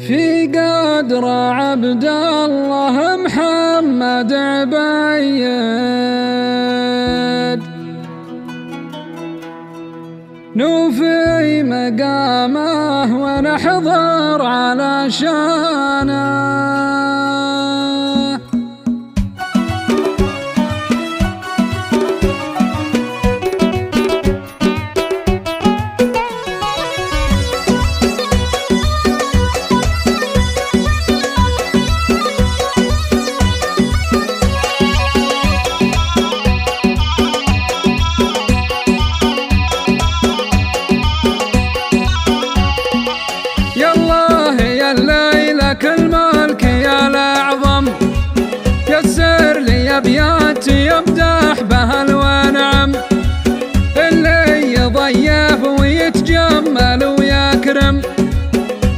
في قدر عبد الله محمد عبيد نوفي مقامه ونحضر على شانه. كل ملك يا الأعظم يسر لي أبياتي يمدح بها الونعم اللي يضيف ويتجمل ويكرم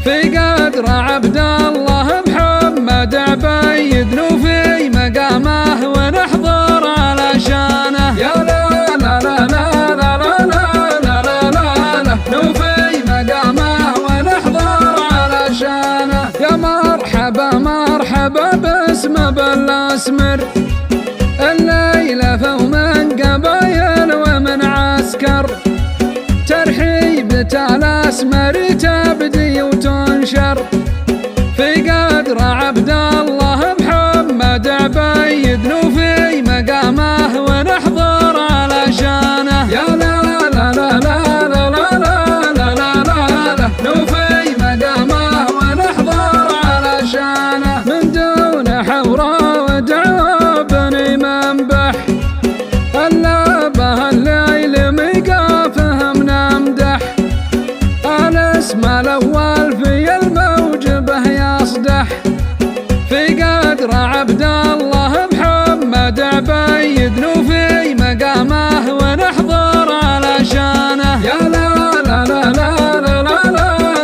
في قدر عبد الله محمد عبيد نوفي مقامه ونحضر على شانه. يا لا لا لا لا لا لا لا لا لا لا نوفي مقامه ونحضر على شانه. يا مرحبا مرحبا باسم بالاسمر الليلة ومن قبايل ومن عسكر ترحيبة الاسمر تبدي وتنشر في قدر عبد الله محمد عبيد نوفي مقامه ونحضر على شانه. يا لا لا لا لا لا لا لا لا لا لا نوفي مقامه ونحضر على شانه من دون حورة ودعوة بني منبح ألا به الليل ميقافهم نمدح الاسم الأول في الموجبه يصدح في قدر عبد الله محمد عبيد نوفي مقامه ونحضر على شانه. يا لا لا لا لا لا لا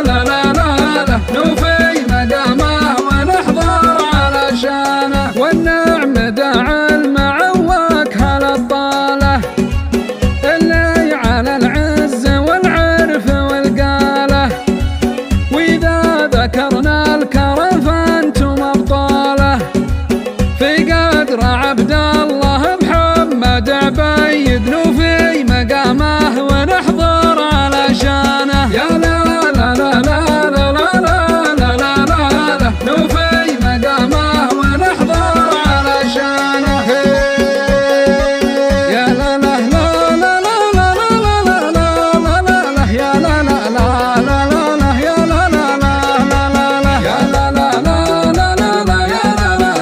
لا لا لا لا نوفي مقامه ونحضر على شانه. والنعم داع المعوك هالطاله اللي على العز والعرف والقاله وإذا ذكرنا الكرم فانتم أبطاله في قدر عبد الله محمد عبيد نوفي مقامه ونحضر على شانه. يا لا لا لا لا لا لا لا لا لا لا نوفي مقامه ونحضر على شانه. يا لا لا لا لا لا لا لا لا لا لا يا لا لا لا لا لا يا لا لا لا لا لا يا لا لا لا لا لا يا لا لا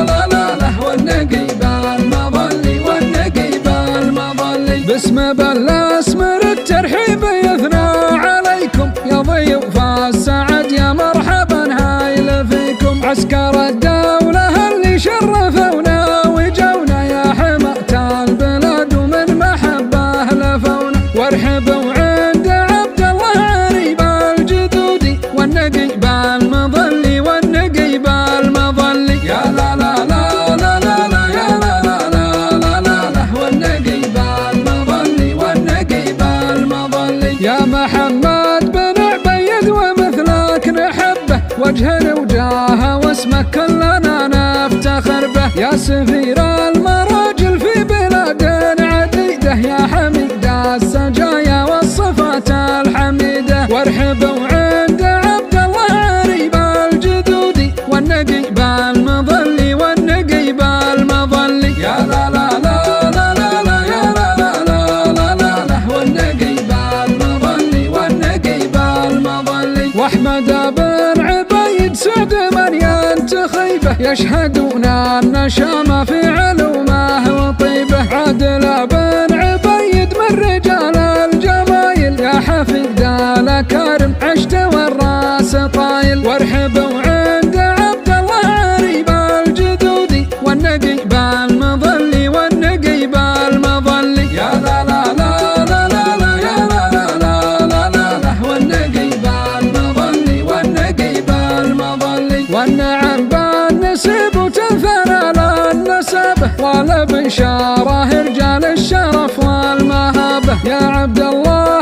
لا لا لا والنقيب المظلي والنقيب المظلي باسم بالاسمر الترحيب يثنى عليكم يا ضيوف السعد يا مرحبا هايل فيكم عسكر الدولة اللي شرفونا وجونا يا حماة البلاد ومن محبه لفونا وارحبوا عند عبد الله عريب الجدودي والنقيب المظلي والنقيب المظلي. يا لا لا لا لا لا لا يا لا لا لا لا لا لا والنقيب المظلي والنقيب المظلي. يا محمد بن عبيد ومثلك نحبه وجه وجاهه واسمك كلنا نفتخر به يا سفير المراجل في بلاد عديده يا حميد السجايا والصفات الحميده وارحبوا عند عبد الله عريب الجدودي والنقيب المظلي والنقيب المظلي. يا لا لا لا لا لا لا يا لا لا لا لا لا والنقيب المظلي والنقيب المظلي. واحمد بن عبيد سعد من ينتخيبه يشهدون ان شام في علومه وطيبه عادل بن عبيد من رجال الجمايل يا حفيد الكرم عشت والراس طايل وارحبوا عند عبد الله عريب الجدودي والنقيب المظلي والنقيب المظلي. يا لا لا لا لا لا لا يا لا لا لا لا لا لا والنقيب المظلي والنقيب المظلي. والنعم بالنسب وتنثنى للنسبه والبشاره رجال الشرف والمهابه يا عبد الله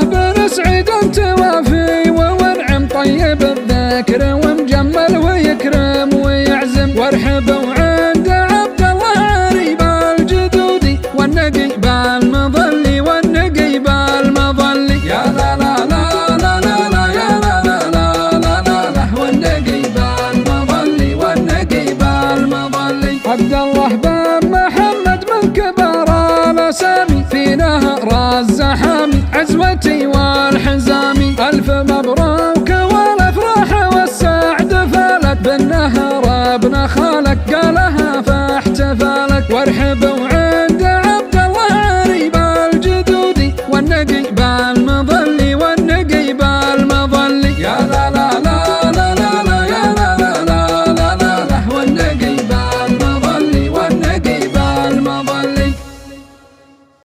بيتي